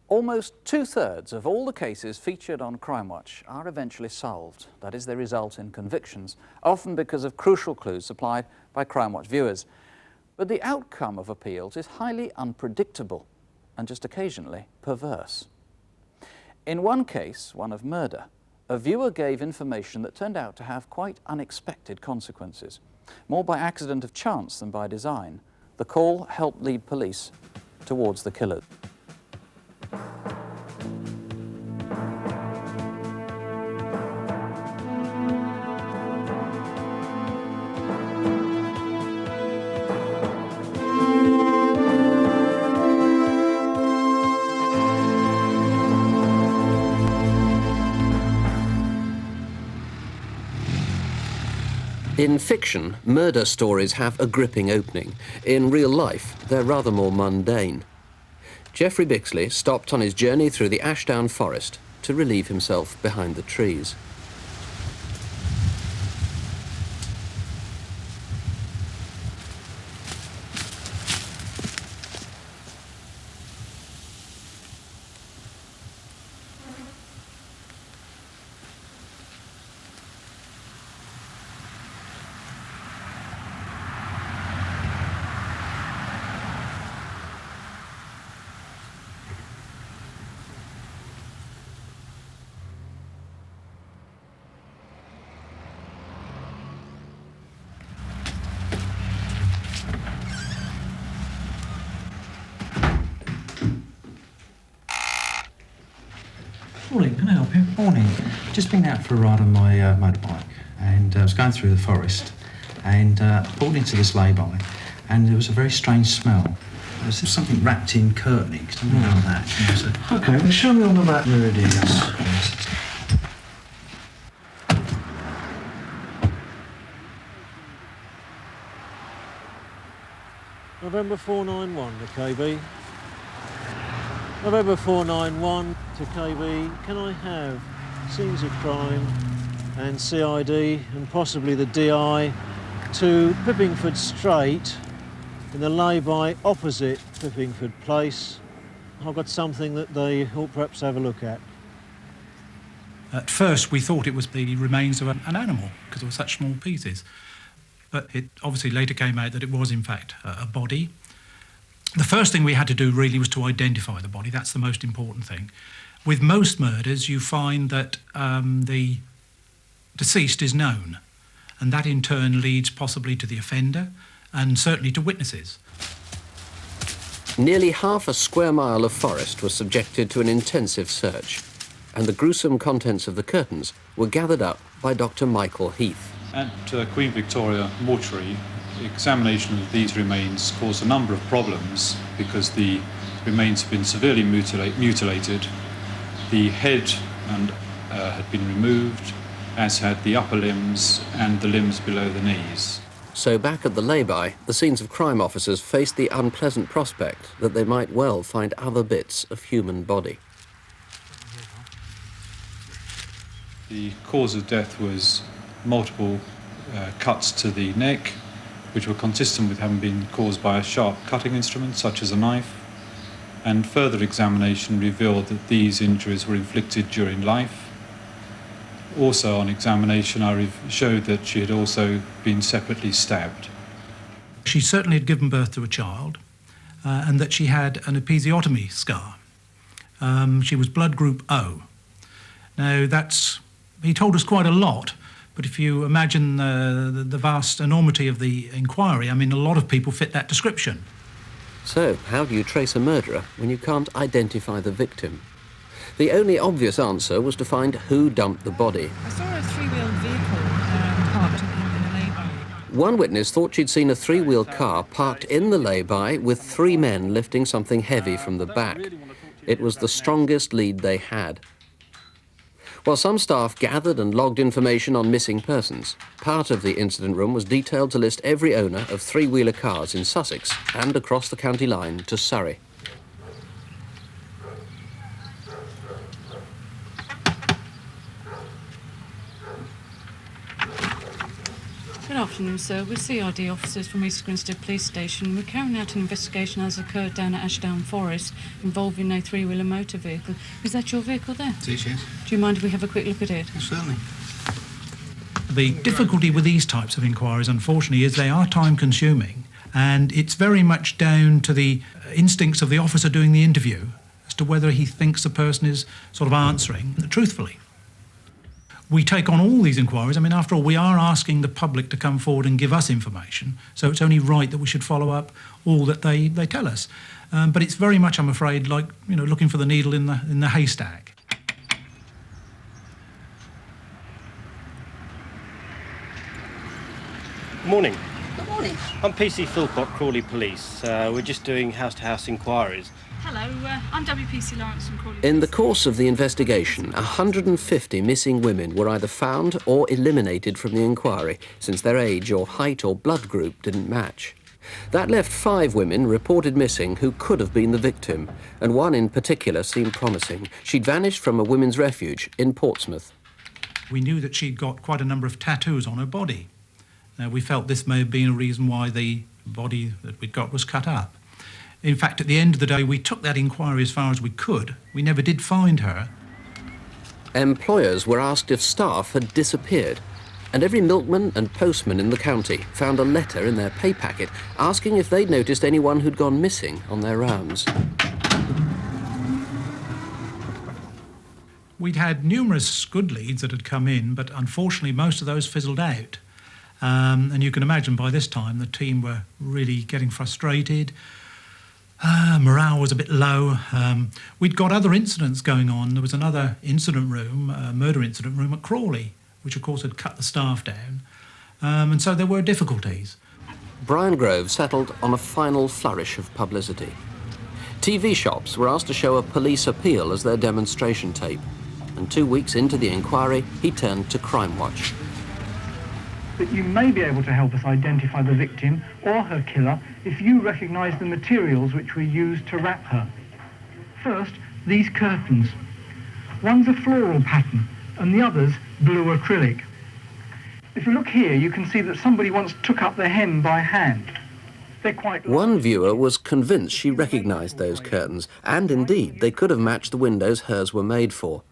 Almost two-thirds of all the cases featured on Crimewatch are eventually solved. That is, they result in convictions, often because of crucial clues supplied by Crimewatch viewers. But the outcome of appeals is highly unpredictable and just occasionally perverse. In one case, one of murder, a viewer gave information that turned out to have quite unexpected consequences. More by accident of chance than by design, the call helped lead police towards the killer. In fiction, murder stories have a gripping opening. In real life, they're rather more mundane. Geoffrey Bixley stopped on his journey through the Ashdown forest to relieve himself behind the trees. Morning, can I help you? Morning. Just been out for a ride on my motorbike, and I was going through the forest and pulled into this lay-by, and there was a very strange smell. There was something wrapped in curtaining, something like that. You know, so... Okay, well, show me on the map where it is. November 491 to KB. November 491 to KB. Can I have scenes of crime and CID and possibly the DI to Pippingford Strait in the lay-by opposite Pippingford Place? I've got something that they ought perhaps have a look at. At first we thought it was the remains of an animal because they were such small pieces. But it obviously later came out that it was in fact a body. The first thing we had to do really was to identify the body. That's the most important thing. With most murders, you find that the deceased is known, and that in turn leads possibly to the offender and certainly to witnesses. Nearly half a square mile of forest was subjected to an intensive search, and the gruesome contents of the curtains were gathered up by Dr. Michael Heath. At Queen Victoria Mortuary, the examination of these remains caused a number of problems because the remains had been severely mutilated. The head had been removed, as had the upper limbs and the limbs below the knees. So back at the lay-by, the scenes of crime officers faced the unpleasant prospect that they might well find other bits of human body. The cause of death was multiple cuts to the neck, which were consistent with having been caused by a sharp cutting instrument, such as a knife. And further examination revealed that these injuries were inflicted during life. Also, on examination, I showed that she had also been separately stabbed. She certainly had given birth to a child, and that she had an episiotomy scar. She was blood group O. Now, he told us quite a lot, but if you imagine the vast enormity of the inquiry, I mean, a lot of people fit that description. So, how do you trace a murderer when you can't identify the victim? The only obvious answer was to find who dumped the body. I saw a three-wheeled vehicle parked in the lay-by. One witness thought she'd seen a three-wheel car parked in the lay-by with three men lifting something heavy from the back. It was the strongest lead they had. While some staff gathered and logged information on missing persons, part of the incident room was detailed to list every owner of three-wheeler cars in Sussex and across the county line to Surrey. Good afternoon, sir. We're CID officers from East Grinstead Police Station. We're carrying out an investigation as occurred down at Ashdown Forest involving a three-wheeler motor vehicle. Is that your vehicle there? It is, yes. Do you mind if we have a quick look at it? Certainly. The difficulty with these types of inquiries, unfortunately, is they are time-consuming, and it's very much down to the instincts of the officer doing the interview as to whether he thinks the person is sort of answering truthfully. We take on all these inquiries. I mean, after all, we are asking the public to come forward and give us information, so it's only right that we should follow up all that they tell us. But it's very much, I'm afraid, like, you know, looking for the needle in the haystack. Morning. Good morning. I'm PC Philpott, Crawley Police. We're just doing house-to-house inquiries. Hello, I'm WPC Lawrence from Crawley. In the course of the investigation, 150 missing women were either found or eliminated from the inquiry, since their age or height or blood group didn't match. That left 5 women reported missing who could have been the victim, and one in particular seemed promising. She'd vanished from a women's refuge in Portsmouth. We knew that she'd got quite a number of tattoos on her body. Now, we felt this may have been a reason why the body that we'd got was cut up. In fact, at the end of the day, we took that inquiry as far as we could. We never did find her. Employers were asked if staff had disappeared, and every milkman and postman in the county found a letter in their pay packet asking if they'd noticed anyone who'd gone missing on their rounds. We'd had numerous good leads that had come in, but unfortunately most of those fizzled out. And you can imagine by this time the team were really getting frustrated. Morale was a bit low. We'd got other incidents going on. There was another incident room, a murder incident room at Crawley, which of course had cut the staff down. And so there were difficulties. Brian Grove settled on a final flourish of publicity. TV shops were asked to show a police appeal as their demonstration tape. And 2 weeks into the inquiry, he turned to Crimewatch. That you may be able to help us identify the victim or her killer if you recognise the materials which were used to wrap her. First, these curtains. One's a floral pattern and the other's blue acrylic. If you look here, you can see that somebody once took up the hem by hand. They're quite... One viewer was convinced she recognised those curtains, and indeed they could have matched the windows hers were made for.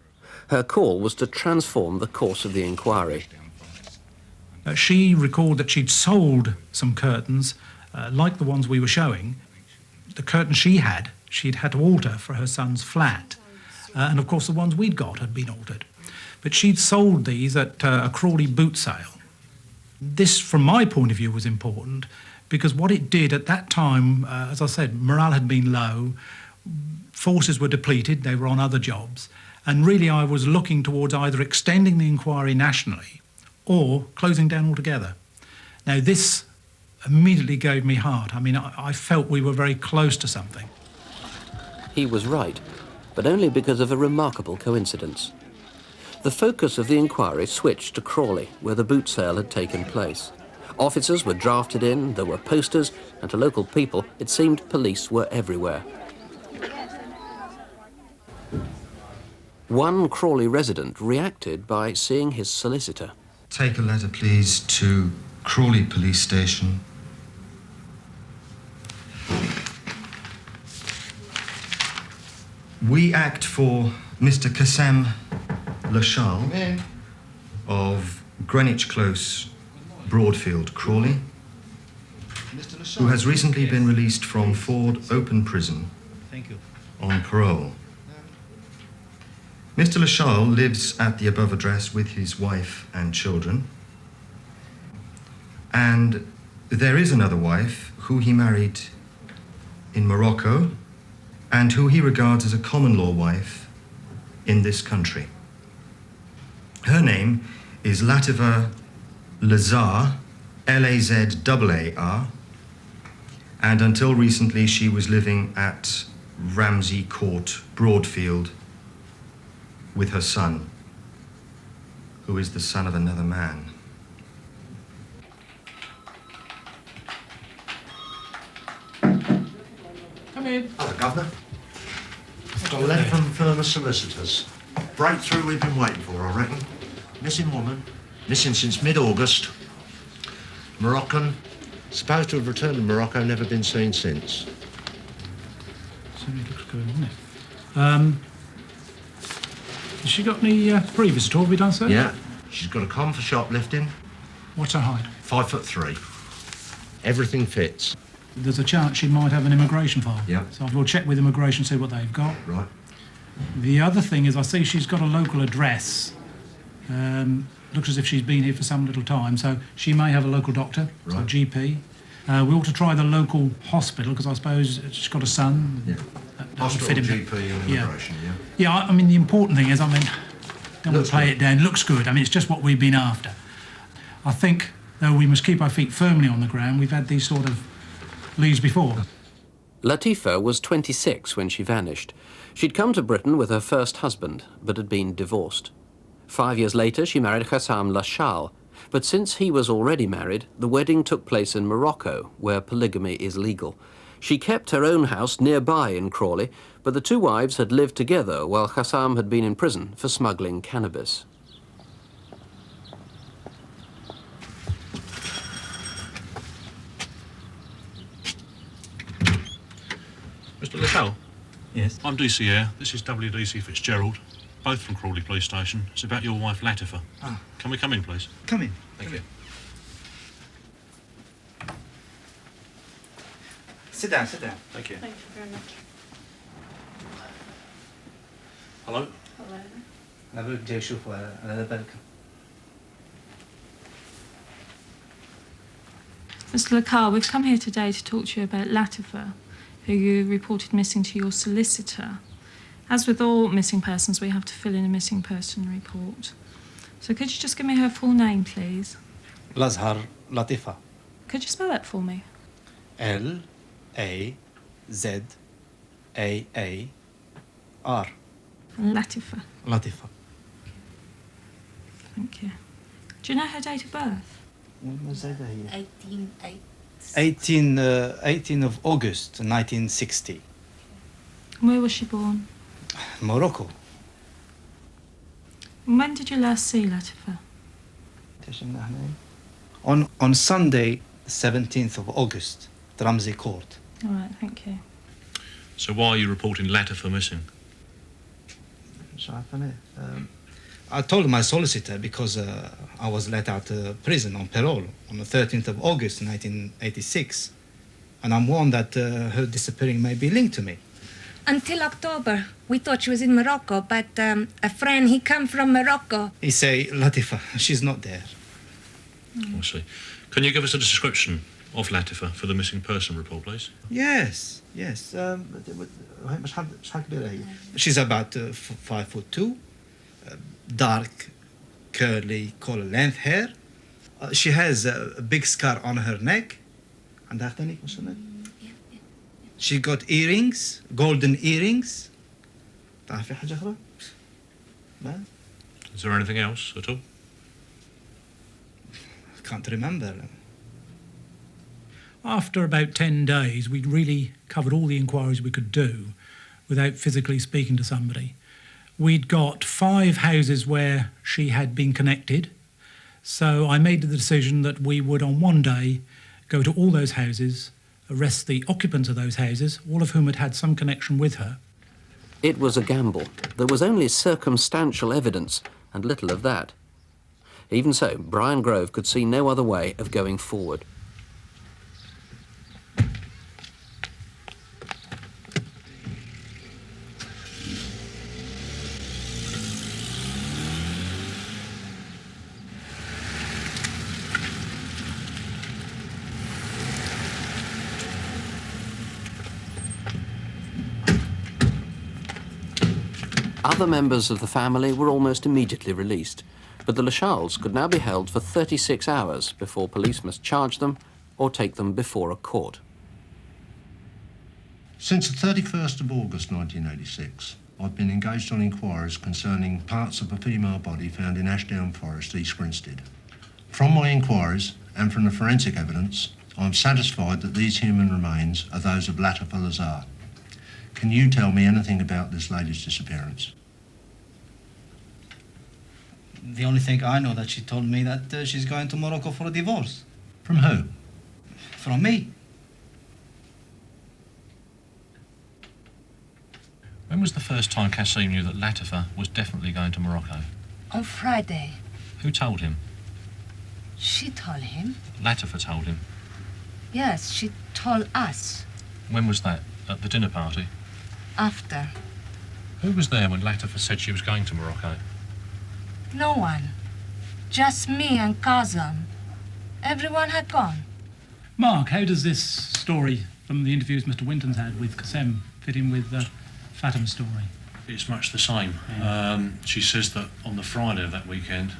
Her call was to transform the course of the inquiry. She recalled that she'd sold some curtains, like the ones we were showing. The curtains she'd had to alter for her son's flat. And of course the ones we'd got had been altered. But she'd sold these at a Crawley boot sale. This, from my point of view, was important because what it did at that time, as I said, morale had been low, forces were depleted, they were on other jobs, and really I was looking towards either extending the inquiry nationally or closing down altogether. Now, this immediately gave me heart. I mean, I felt we were very close to something. He was right, but only because of a remarkable coincidence. The focus of the inquiry switched to Crawley, where the boot sale had taken place. Officers were drafted in, there were posters, and to local people, it seemed police were everywhere. One Crawley resident reacted by seeing his solicitor. Take a letter, please, to Crawley Police Station. We act for Mr. Kassem Lashal of Greenwich Close, Broadfield, Crawley, who has recently been released from Ford Open Prison on parole. Mr. Lashal lives at the above address with his wife and children. And there is another wife who he married in Morocco and who he regards as a common law wife in this country. Her name is Latifa Lazaar, Lazaar, and until recently she was living at Ramsey Court, Broadfield, with her son, who is the son of another man. Come in. Hello, Governor. I've got a letter from Firma Solicitors. Breakthrough we've been waiting for, I reckon. Missing woman. Missing since mid-August. Moroccan, supposed to have returned to Morocco, never been seen since. Certainly looks good, doesn't it? Has she got any previous at all, have we done so? Yeah. She's got a con for shoplifting. What's her height? 5'3". Everything fits. There's a chance she might have an immigration file. Yeah. So we'll check with immigration, see what they've got. Right. The other thing is I see she's got a local address. Looks as if she's been here for some little time, so she may have a local doctor, so Right. GP. We ought to try the local hospital, because I suppose she's got a son. Yeah. That would Hospital, fit in. GP and immigration, yeah. Yeah, I mean, the important thing is, I mean, don't want Looks to play good. it down. Looks good. I mean, it's just what we've been after. I think, though, we must keep our feet firmly on the ground. We've had these sort of leads before. Latifa was 26 when she vanished. She'd come to Britain with her first husband, but had been divorced. 5 years later, she married Hassam Lashal, but since he was already married, the wedding took place in Morocco, where polygamy is legal. She kept her own house nearby in Crawley, but the two wives had lived together while Hassam had been in prison for smuggling cannabis. Mr. Lashal? Yes? I'm DC Air. This is WDC Fitzgerald, both from Crawley Police Station. It's about your wife, Latifa. Ah. Can we come in, please? Come in. Thank you. Sit down, sit down. Thank you. Thank you very much. Hello? Hello. أنا بقول جاي أشوف أنا بالك. Mr. Lazaar, we've come here today to talk to you about Latifa, who you reported missing to your solicitor. As with all missing persons, we have to fill in a missing person report. So could you just give me her full name, please? Lazaar Latifa. Could you spell that for me? L-A-Z-A-A-R. Latifa. Latifa. Thank you. Do you know her date of birth? 18 of August 1960. Where was she born? Morocco. And when did you last see Latifa? On Sunday, 17th of August, at Ramsey Court. All right, thank you. So why are you reporting Latifa missing? I told my solicitor because I was let out of prison on parole on the 13th of August 1986, and I'm warned that her disappearing may be linked to me. Until October, we thought she was in Morocco, but a friend, he come from Morocco. He say, Latifa, she's not there. I see. Can you give us a description of Latifa for the missing person report, please? Yes. She's about 5'2", dark, curly, collar length hair. She has a big scar on her neck. She got earrings, golden earrings. Is there anything else at all? I can't remember. After about 10 days, we'd really covered all the inquiries we could do without physically speaking to somebody. We'd got 5 houses where she had been connected, so I made the decision that we would on one day go to all those houses, arrest the occupants of those houses, all of whom had had some connection with her. It was a gamble. There was only circumstantial evidence, and little of that. Even so, Brian Grove could see no other way of going forward. Other members of the family were almost immediately released, but the Lashals could now be held for 36 hours before police must charge them or take them before a court. Since the 31st of August 1986, I've been engaged on inquiries concerning parts of a female body found in Ashdown Forest, East Grinstead. From my inquiries and from the forensic evidence, I'm satisfied that these human remains are those of Latifa Lazaar. Can you tell me anything about this lady's disappearance? The only thing I know that she told me that she's going to Morocco for a divorce. From who? From me. When was the first time Kassim knew that Latifa was definitely going to Morocco? On Friday. Who told him? She told him. Latifa told him. Yes, she told us. When was that? At the dinner party? After. Who was there when Latifa said she was going to Morocco? No one. Just me and Kazan. Everyone had gone. Mark, how does this story from the interviews Mr. Winton's had with Kassim fit in with Fatima's story? It's much the same. She says that on the Friday of that weekend,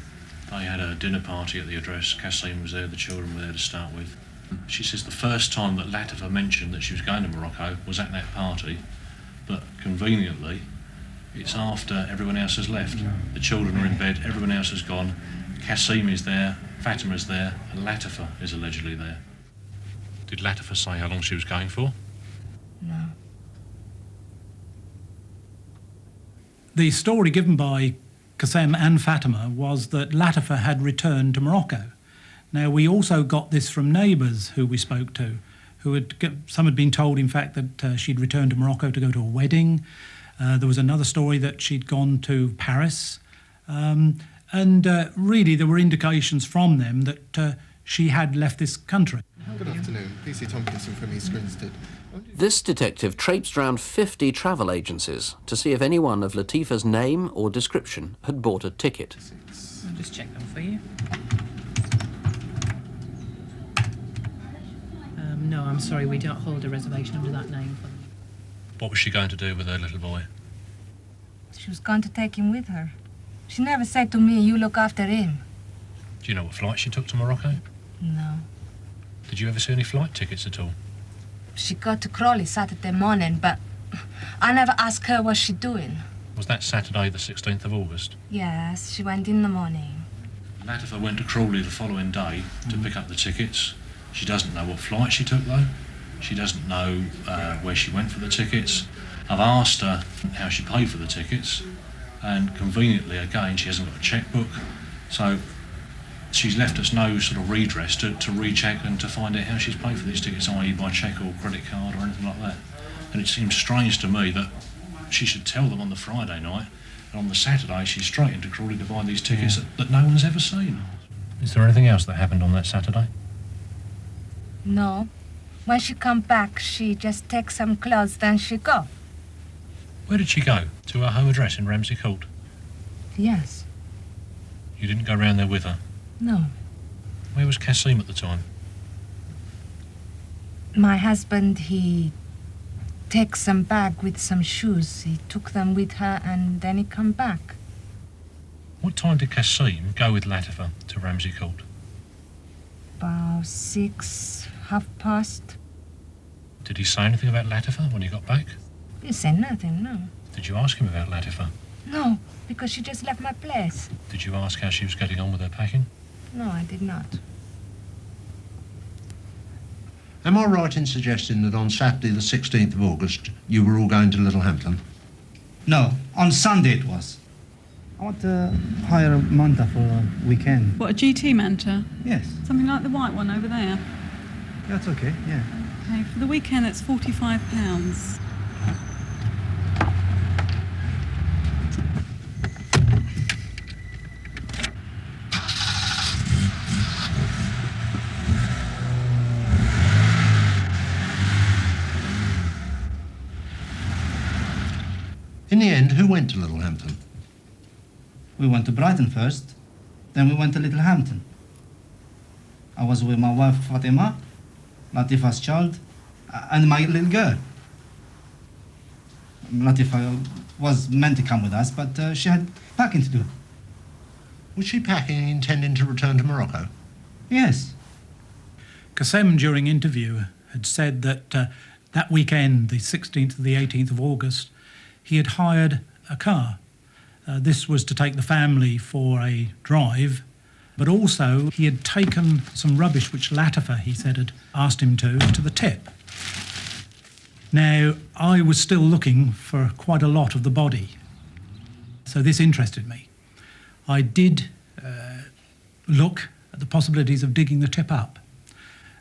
they had a dinner party at the address. Kassim was there, the children were there to start with. She says the first time that Latifa mentioned that she was going to Morocco was at that party, but conveniently, it's after everyone else has left. The children are in bed, everyone else has gone, Kassim is there, Fatima's there, and Latifa is allegedly there. Did Latifa say how long she was going for? No. The story given by Kassim and Fatima was that Latifa had returned to Morocco. Now, we also got this from neighbours who we spoke to, some had been told, in fact, that she'd returned to Morocco to go to a wedding. There was another story that she'd gone to Paris. Really, there were indications from them that she had left this country. Good afternoon. PC Tompkinson from East Grinstead. This detective traipsed round 50 travel agencies to see if anyone of Latifa's name or description had bought a ticket. I'll just check them for you. No, I'm sorry, we don't hold a reservation under that name for them. What was she going to do with her little boy? She was going to take him with her. She never said to me, you look after him. Do you know what flight she took to Morocco? No. Did you ever see any flight tickets at all? She got to Crawley Saturday morning, but I never asked her what she doing. Was that Saturday the 16th of August? Yes, she went in the morning. Latifa went to Crawley the following day to pick up the tickets. She doesn't know what flight she took, though. She doesn't know where she went for the tickets. I've asked her how she paid for the tickets, and conveniently, again, she hasn't got a checkbook. So she's left us no sort of redress to recheck and to find out how she's paid for these tickets, i.e. by cheque or credit card or anything like that. And it seems strange to me that she should tell them on the Friday night, and on the Saturday she's straight into Crawley to buy these tickets that no one's ever seen. Is there anything else that happened on that Saturday? No. When she come back, she just takes some clothes, then she go. Where did she go? To her home address in Ramsey Court? Yes. You didn't go round there with her? No. Where was Kassim at the time? My husband, he takes some bag with some shoes. He took them with her and then he come back. What time did Kassim go with Latifa to Ramsey Court? About 6, 6:30. Did he say anything about Latifa when he got back? He said nothing, no. Did you ask him about Latifa? No, because she just left my place. Did you ask how she was getting on with her packing? No, I did not. Am I right in suggesting that on Saturday the 16th of August you were all going to Littlehampton? No, on Sunday it was. I want to hire a manta for a weekend. What, a GT manta? Yes. Something like the white one over there? That's okay, yeah. Okay, for the weekend it's £45. In the end, who went to Littlehampton? We went to Brighton first, then we went to Littlehampton. I was with my wife Fatima, Latifa's child, and my little girl. Latifa was meant to come with us, but she had packing to do. Was she packing intending to return to Morocco? Yes. Kassim, during interview, had said that that weekend, the 16th to the 18th of August, he had hired a car. This was to take the family for a drive, but also he had taken some rubbish which Latifa, he said, had asked him to the tip. Now, I was still looking for quite a lot of the body, so this interested me. I did look at the possibilities of digging the tip up,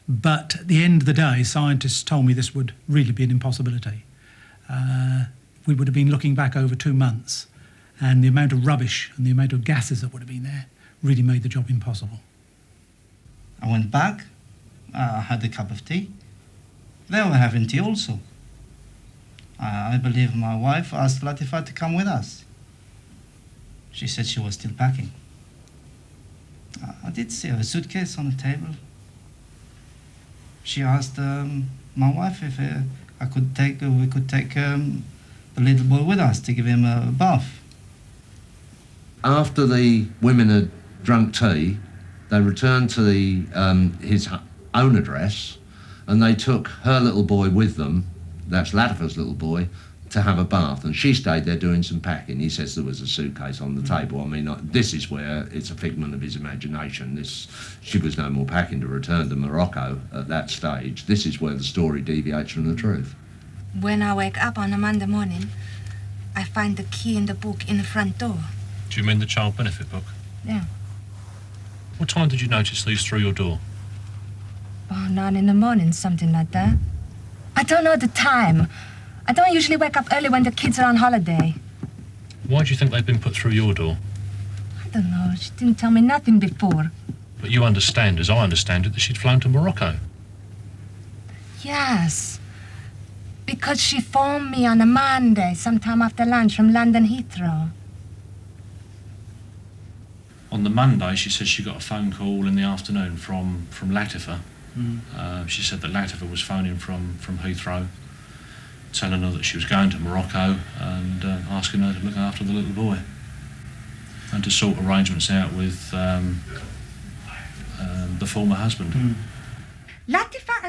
But at the end of the day, scientists told me this would really be an impossibility. We would have been looking back over 2 months, and the amount of rubbish and the amount of gases that would have been there really made the job impossible. I went back, had a cup of tea. They were having tea also. I believe my wife asked Latifa to come with us. She said she was still packing. I did see a suitcase on the table. She asked my wife if we could take the little boy with us to give him a bath. After the women had drunk tea, they returned to his own address, and they took her little boy with them, that's Latifa's little boy, to have a bath, and she stayed there doing some packing. He says there was a suitcase on the table. I mean, this is where it's a figment of his imagination. She was no more packing to return to Morocco at that stage. This is where the story deviates from the truth. When I wake up on a Monday morning, I find the key in the book in the front door. Do you mean the child benefit book? Yeah. What time did you notice these through your door? Oh, 9 in the morning, something like that. I don't know the time. I don't usually wake up early when the kids are on holiday. Why do you think they've been put through your door? I don't know. She didn't tell me nothing before. But you understand, as I understand it, that she'd flown to Morocco. Yes. Because she phoned me on a Monday, sometime after lunch, from London Heathrow. On the Monday, she said she got a phone call in the afternoon from Latifa. She said that Latifa was phoning from Heathrow, telling her that she was going to Morocco and asking her to look after the little boy and to sort arrangements out with the former husband.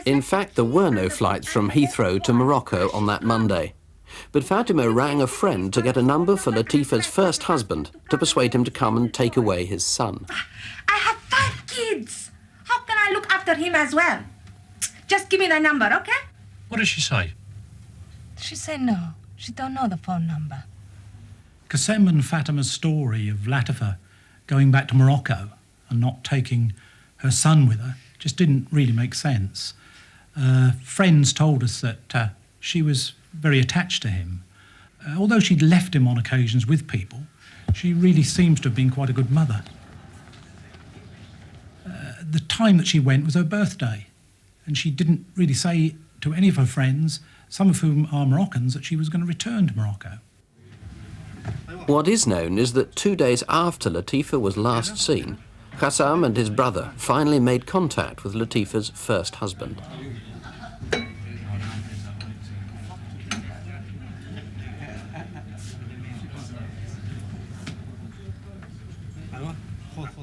In fact, there were no flights from Heathrow to Morocco on that Monday. But Fatima rang a friend to get a number for Latifa's first husband to persuade him to come and take away his son. I have 5 kids. How can I look after him as well? Just give me the number, okay? What did she say? She said no. She don't know the phone number. Qassem and Fatima's story of Latifa going back to Morocco and not taking her son with her just didn't really make sense. Friends told us that she was very attached to him. Although she'd left him on occasions with people, she really seems to have been quite a good mother. The time that she went was her birthday, and she didn't really say to any of her friends, some of whom are Moroccans, that she was going to return to Morocco. What is known is that 2 days after Latifa was last seen, Qassem and his brother finally made contact with Latifa's first husband.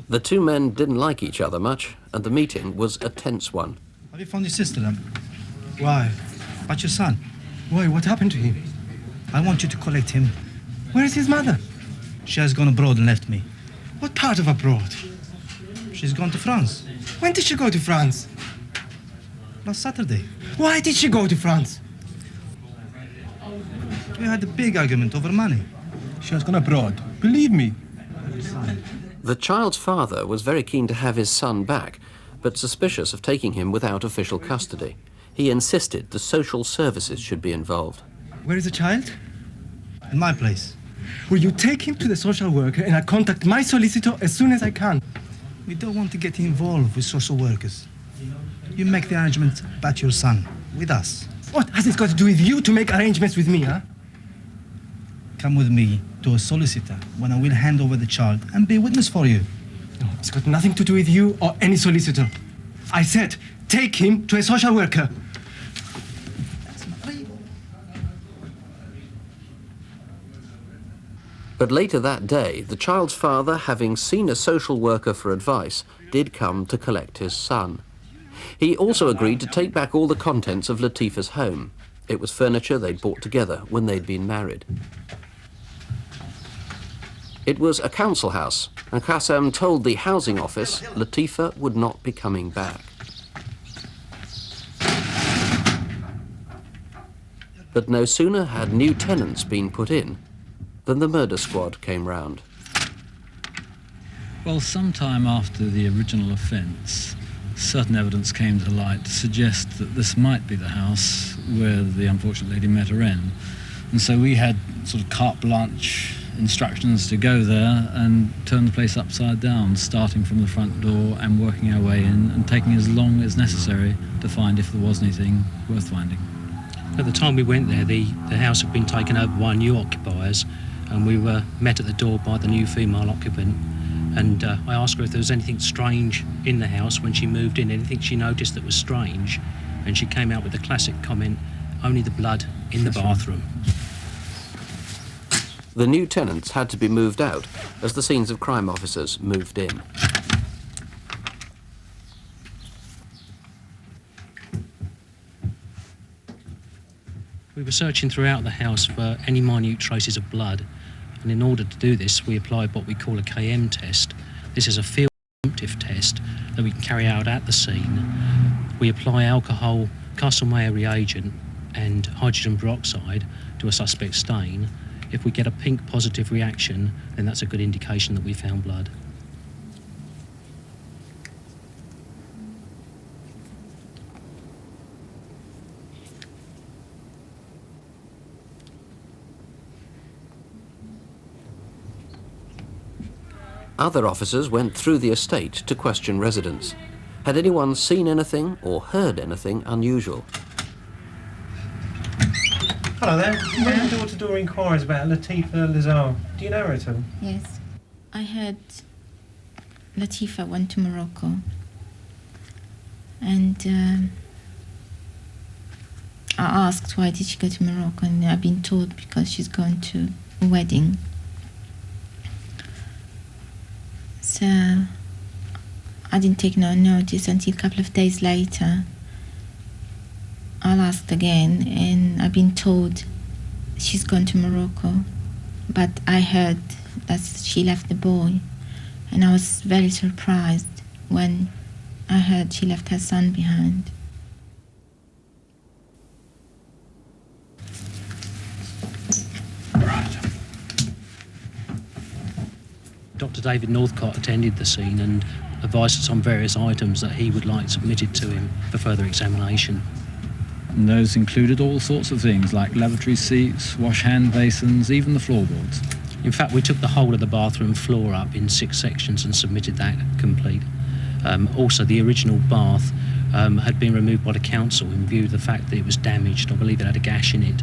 The 2 men didn't like each other much, and the meeting was a tense one. Have you found your sister, then? Why? About your son? Why? What happened to him? I want you to collect him. Where is his mother? She has gone abroad and left me. What part of abroad? She's gone to France. When did she go to France? Last Saturday. Why did she go to France? We had a big argument over money. She has gone abroad. Believe me. The child's father was very keen to have his son back, but suspicious of taking him without official custody. He insisted the social services should be involved. Where is the child? In my place. Will you take him to the social worker and I'll contact my solicitor as soon as I can? We don't want to get involved with social workers. You make the arrangements about your son, with us. What has this got to do with you to make arrangements with me, huh? Come with me to a solicitor when I will hand over the child and be a witness for you. No, it's got nothing to do with you or any solicitor. I said, take him to a social worker. But later that day, the child's father, having seen a social worker for advice, did come to collect his son. He also agreed to take back all the contents of Latifa's home. It was furniture they'd bought together when they'd been married. It was a council house, and Qassem told the housing office Latifa would not be coming back. But no sooner had new tenants been put in than the murder squad came round. Well, sometime after the original offence, certain evidence came to light to suggest that this might be the house where the unfortunate lady met her end. And so we had sort of carte blanche instructions to go there and turn the place upside down, starting from the front door and working our way in and taking as long as necessary to find if there was anything worth finding. At the time we went there, the house had been taken over by new occupiers, and we were met at the door by the new female occupant. And I asked her if there was anything strange in the house when she moved in, anything she noticed that was strange, and she came out with the classic comment, "Only the blood in the bathroom." The new tenants had to be moved out as the scenes of crime officers moved in. We were searching throughout the house for any minute traces of blood, and in order to do this we applied what we call a KM test. This is a field presumptive test that we can carry out at the scene. We apply alcohol, Castle-Mayer reagent and hydrogen peroxide to a suspect stain. If we get a pink positive reaction, then that's a good indication that we found blood. Other officers went through the estate to question residents. Had anyone seen anything or heard anything unusual? Hello there. We made door-to-door inquiries about Latifa Lazaar. Do you know her at all? Yes. I heard Latifa went to Morocco. And I asked why did she go to Morocco, and I've been told because she's going to a wedding. So I didn't take no notice until a couple of days later. I asked again, and I've been told she's gone to Morocco. But I heard that she left the boy, and I was very surprised when I heard she left her son behind. Dr. David Northcott attended the scene and advised us on various items that he would like submitted to him for further examination. And those included all sorts of things like lavatory seats, wash hand basins, even the floorboards. In fact, we took the whole of the bathroom floor up in 6 sections and submitted that complete. Also, the original bath had been removed by the council in view of the fact that it was damaged. I believe it had a gash in it.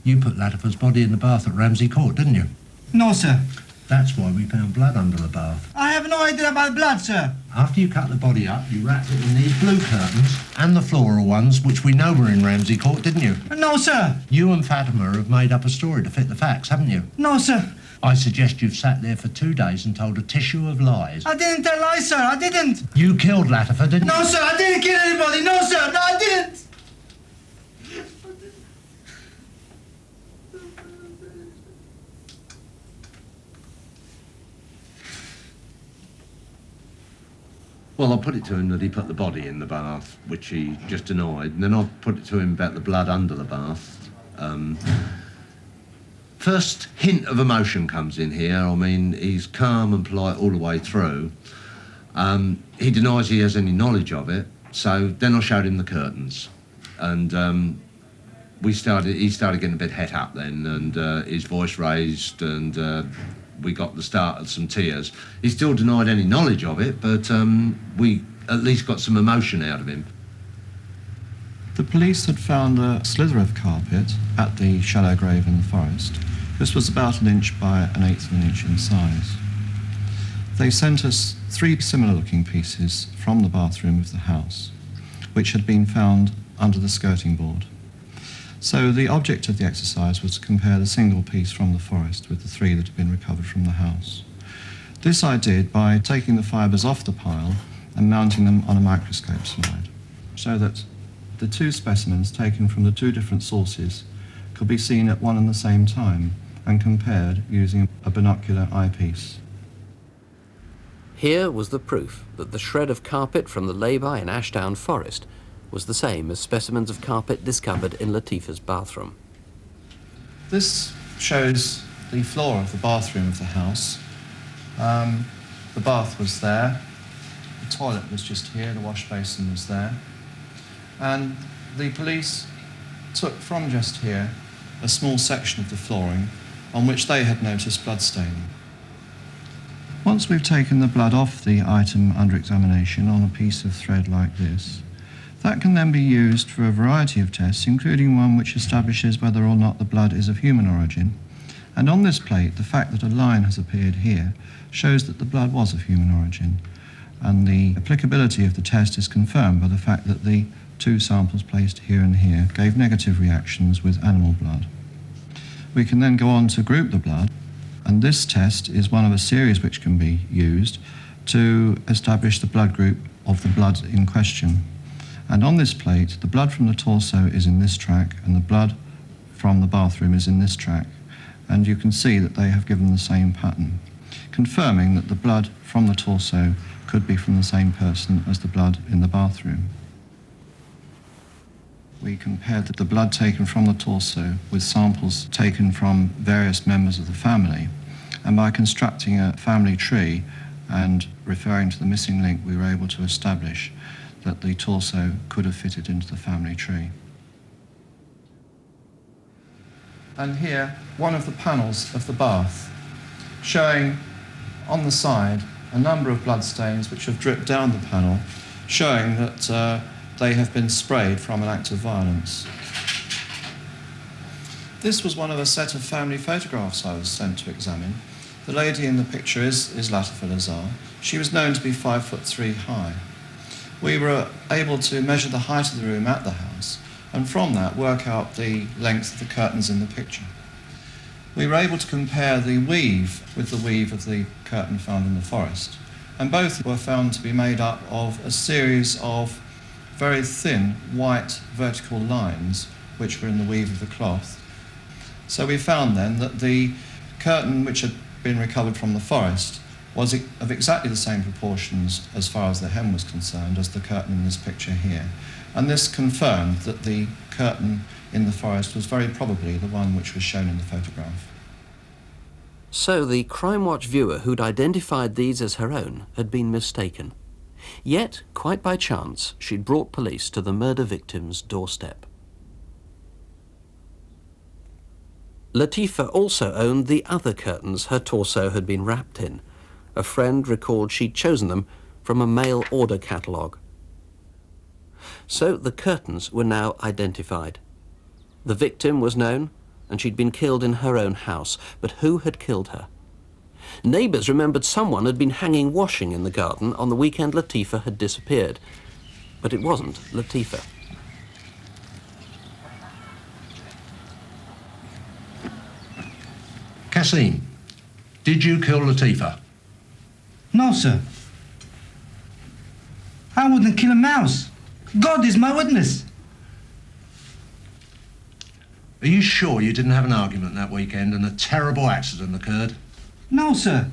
You put Latifa's body in the bath at Ramsey Court, didn't you? No, sir. That's why we found blood under the bath. I have no idea about blood, sir. After you cut the body up, you wrapped it in these blue curtains and the floral ones, which we know were in Ramsey Court, didn't you? No, sir. You and Fatima have made up a story to fit the facts, haven't you? No, sir. I suggest you've sat there for 2 days and told a tissue of lies. I didn't tell lies, sir. I didn't. You killed Latifa, didn't you? No, sir. I didn't kill anybody. No, sir. No, I didn't. Well, I put it to him that he put the body in the bath, which he just denied, and then I put it to him about the blood under the bath. First hint of emotion comes in here. I mean, he's calm and polite all the way through. He denies he has any knowledge of it, so then I showed him the curtains. And he started getting a bit het up then, and his voice raised, and we got the start of some tears. He still denied any knowledge of it, but we at least got some emotion out of him. The police had found a slither of carpet at the shallow grave in the forest. This was about 1 inch by 1/8 of an inch in size. They sent us 3 similar-looking pieces from the bathroom of the house, which had been found under the skirting board. So the object of the exercise was to compare the single piece from the forest with the 3 that had been recovered from the house. This I did by taking the fibres off the pile and mounting them on a microscope slide, so that the 2 specimens taken from the 2 different sources could be seen at one and the same time and compared using a binocular eyepiece. Here was the proof that the shred of carpet from the lay-by in Ashdown Forest was the same as specimens of carpet discovered in Latifa's bathroom. This shows the floor of the bathroom of the house. The bath was there. The toilet was just here, the wash basin was there. And the police took from just here a small section of the flooring on which they had noticed blood staining. Once we've taken the blood off the item under examination on a piece of thread like this, that can then be used for a variety of tests, including one which establishes whether or not the blood is of human origin. And on this plate, the fact that a line has appeared here shows that the blood was of human origin. And the applicability of the test is confirmed by the fact that the two samples placed here and here gave negative reactions with animal blood. We can then go on to group the blood, and this test is one of a series which can be used to establish the blood group of the blood in question. And on this plate, the blood from the torso is in this track, and the blood from the bathroom is in this track. And you can see that they have given the same pattern, confirming that the blood from the torso could be from the same person as the blood in the bathroom. We compared the blood taken from the torso with samples taken from various members of the family, and by constructing a family tree and referring to the missing link, we were able to establish that the torso could have fitted into the family tree. And here, one of the panels of the bath, showing on the side a number of blood stains which have dripped down the panel, showing that they have been sprayed from an act of violence. This was one of a set of family photographs I was sent to examine. The lady in the picture is Latifa Lazaar. She was known to be 5'3" high. We were able to measure the height of the room at the house, and from that work out the length of the curtains in the picture. We were able to compare the weave with the weave of the curtain found in the forest, and both were found to be made up of a series of very thin white vertical lines which were in the weave of the cloth. So we found then that the curtain which had been recovered from the forest was of exactly the same proportions as far as the hem was concerned as the curtain in this picture here. And this confirmed that the curtain in the forest was very probably the one which was shown in the photograph. So the Crimewatch viewer who'd identified these as her own had been mistaken. Yet, quite by chance, she'd brought police to the murder victim's doorstep. Latifa also owned the other curtains her torso had been wrapped in. A friend recalled she'd chosen them from a mail order catalogue. So the curtains were now identified. The victim was known, and she'd been killed in her own house. But who had killed her? Neighbours remembered someone had been hanging washing in the garden on the weekend Latifa had disappeared. But it wasn't Latifa. Kassim, did you kill Latifa? No, sir. I wouldn't kill a mouse. God is my witness. Are you sure you didn't have an argument that weekend and a terrible accident occurred? No, sir.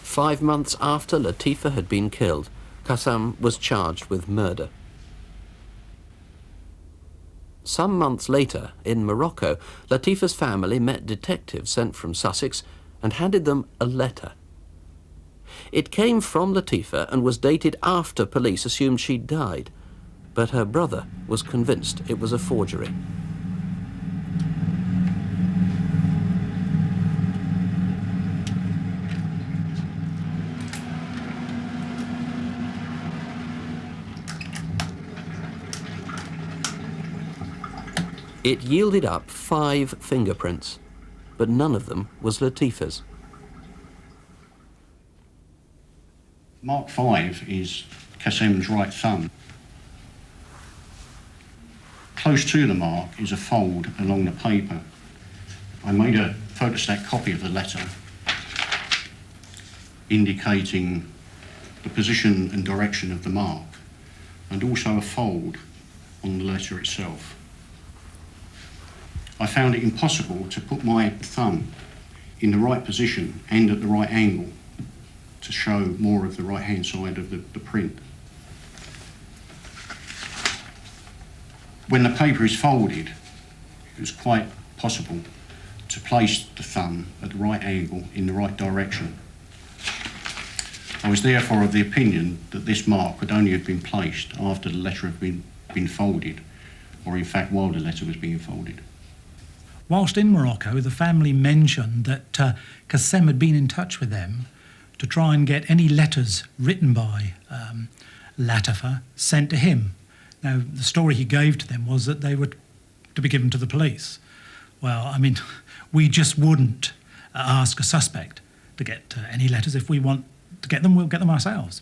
Five months after Latifa had been killed, Kassim was charged with murder. Some months later, in Morocco, Latifa's family met detectives sent from Sussex and handed them a letter. It came from Latifa and was dated after police assumed she'd died, but her brother was convinced it was a forgery. It yielded up 5 fingerprints, but none of them was Latifa's. Mark 5 is Kassim's right thumb. Close to the mark is a fold along the paper. I made a photostat copy of the letter indicating the position and direction of the mark, and also a fold on the letter itself. I found it impossible to put my thumb in the right position and at the right angle to show more of the right-hand side of the print. When the paper is folded, it was quite possible to place the thumb at the right angle in the right direction. I was therefore of the opinion that this mark could only have been placed after the letter had been folded, or in fact while the letter was being folded. Whilst in Morocco, the family mentioned that Qassem had been in touch with them to try and get any letters written by Latifa sent to him. Now, the story he gave to them was that they were to be given to the police. Well, I mean, we just wouldn't ask a suspect to get any letters. If we want to get them, we'll get them ourselves.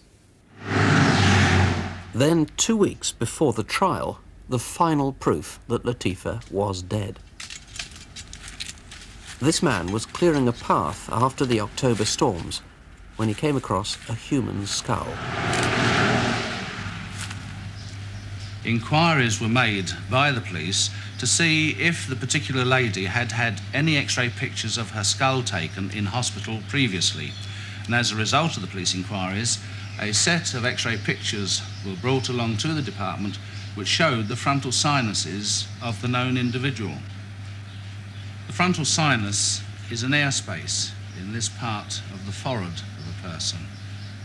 Then, 2 weeks before the trial, the final proof that Latifa was dead. This man was clearing a path after the October storms when he came across a human skull. Inquiries were made by the police to see if the particular lady had had any X-ray pictures of her skull taken in hospital previously. And as a result of the police inquiries, a set of X-ray pictures were brought along to the department which showed the frontal sinuses of the known individual. The frontal sinus is an airspace in this part of the forehead of a person,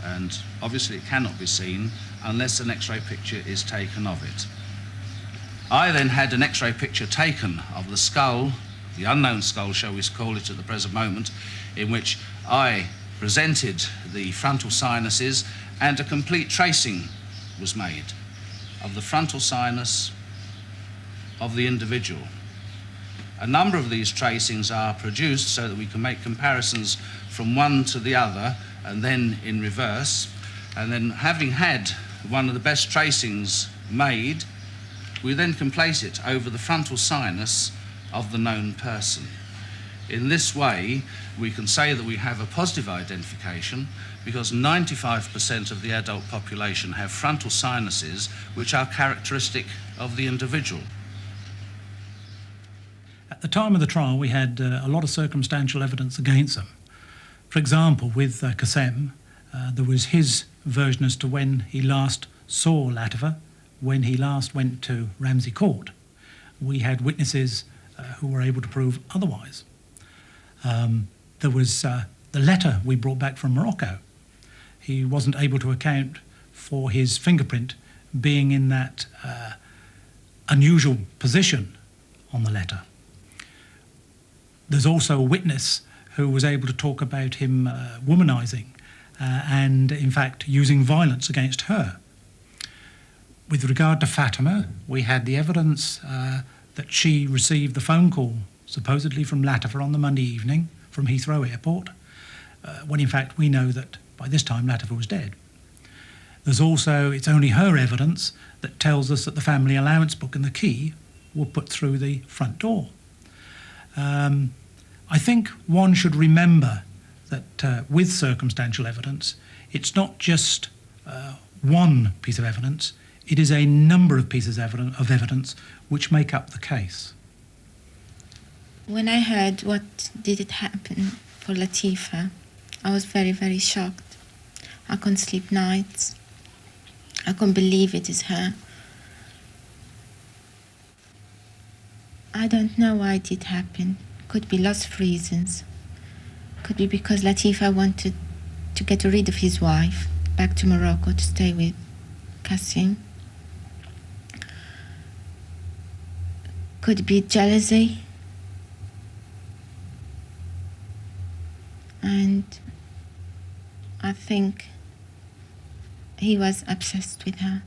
and obviously it cannot be seen unless an X-ray picture is taken of it. I then had an X-ray picture taken of the skull, the unknown skull, shall we call it at the present moment, in which I presented the frontal sinuses, and a complete tracing was made of the frontal sinus of the individual. A number of these tracings are produced so that we can make comparisons from one to the other and then in reverse. And then, having had one of the best tracings made, we then can place it over the frontal sinus of the known person. In this way, we can say that we have a positive identification because 95% of the adult population have frontal sinuses which are characteristic of the individual. At the time of the trial, we had a lot of circumstantial evidence against them. For example, with Qassem, there was his version as to when he last saw Latifa, when he last went to Ramsey Court. We had witnesses who were able to prove otherwise. There was the letter we brought back from Morocco. He wasn't able to account for his fingerprint being in that unusual position on the letter. There's also a witness who was able to talk about him womanizing and, in fact, using violence against her. With regard to Fatima, we had the evidence that she received the phone call, supposedly from Latifa on the Monday evening from Heathrow Airport, when in fact we know that by this time Latifa was dead. There's also, it's only her evidence that tells us that the family allowance book and the key were put through the front door. I think one should remember that with circumstantial evidence, it's not just one piece of evidence, it is a number of pieces of evidence which make up the case. When I heard what did it happen for Latifa, I was very, very shocked. I couldn't sleep nights. I couldn't believe it is her. I don't know why it did happen. Could be lots of reasons. Could be because Latifa wanted to get rid of his wife, back to Morocco to stay with Qassem. Could be jealousy. And I think he was obsessed with her.